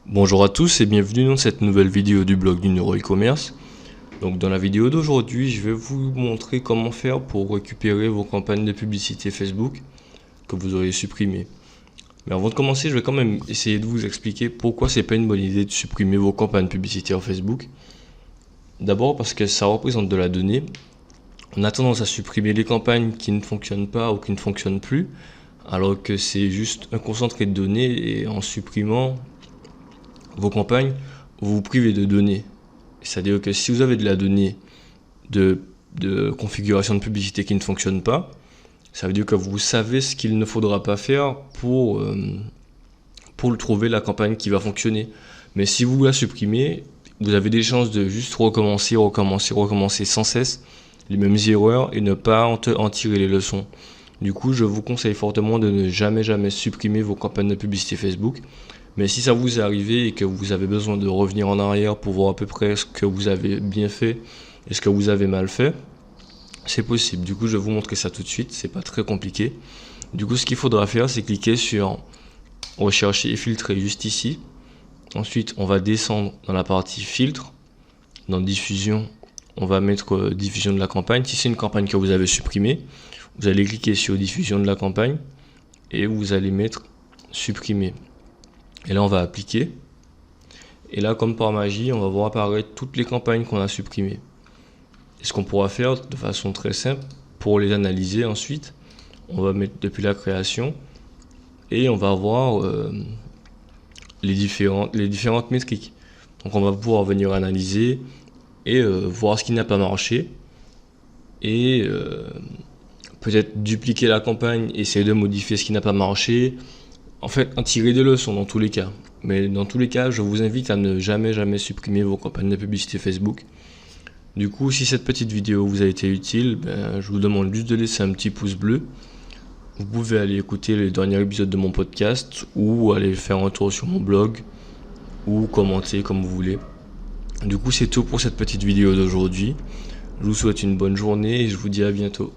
Bonjour à tous et bienvenue dans cette nouvelle vidéo du blog du Neuro e-commerce. Donc dans la vidéo d'aujourd'hui, je vais vous montrer comment faire pour récupérer vos campagnes de publicité Facebook que vous auriez supprimées. Mais avant de commencer, je vais quand même essayer de vous expliquer pourquoi c'est pas une bonne idée de supprimer vos campagnes publicitaires Facebook. D'abord parce que ça représente de la donnée. On a tendance à supprimer les campagnes qui ne fonctionnent pas ou qui ne fonctionnent plus, alors que c'est juste un concentré de données, et en supprimant vos campagnes, vous vous privez de données. C'est-à-dire que si vous avez de la donnée de configuration de publicité qui ne fonctionne pas, ça veut dire que vous savez ce qu'il ne faudra pas faire pour trouver la campagne qui va fonctionner. Mais si vous la supprimez, vous avez des chances de juste recommencer sans cesse les mêmes erreurs et ne pas en tirer les leçons. Du coup, je vous conseille fortement de ne jamais supprimer vos campagnes de publicité Facebook. Mais si ça vous est arrivé et que vous avez besoin de revenir en arrière pour voir à peu près ce que vous avez bien fait et ce que vous avez mal fait, c'est possible. Du coup, je vais vous montrer ça tout de suite, c'est pas très compliqué. Du coup, ce qu'il faudra faire, c'est cliquer sur rechercher et filtrer juste ici. Ensuite, on va descendre dans la partie filtre. Dans diffusion, on va mettre diffusion de la campagne. Si c'est une campagne que vous avez supprimée, vous allez cliquer sur diffusion de la campagne et vous allez mettre supprimer. Et là, on va appliquer. Et là, comme par magie, on va voir apparaître toutes les campagnes qu'on a supprimées. Et ce qu'on pourra faire de façon très simple, pour les analyser ensuite, on va mettre depuis la création et on va voir les différentes métriques. Donc on va pouvoir venir analyser et voir ce qui n'a pas marché. Et peut-être dupliquer la campagne, essayer de modifier ce qui n'a pas marché. En fait, en tirer des leçons dans tous les cas. Mais dans tous les cas, je vous invite à ne jamais supprimer vos campagnes de publicité Facebook. Du coup, si cette petite vidéo vous a été utile, je vous demande juste de laisser un petit pouce bleu. Vous pouvez aller écouter les derniers épisodes de mon podcast ou aller faire un tour sur mon blog ou commenter comme vous voulez. Du coup, c'est tout pour cette petite vidéo d'aujourd'hui. Je vous souhaite une bonne journée et je vous dis à bientôt.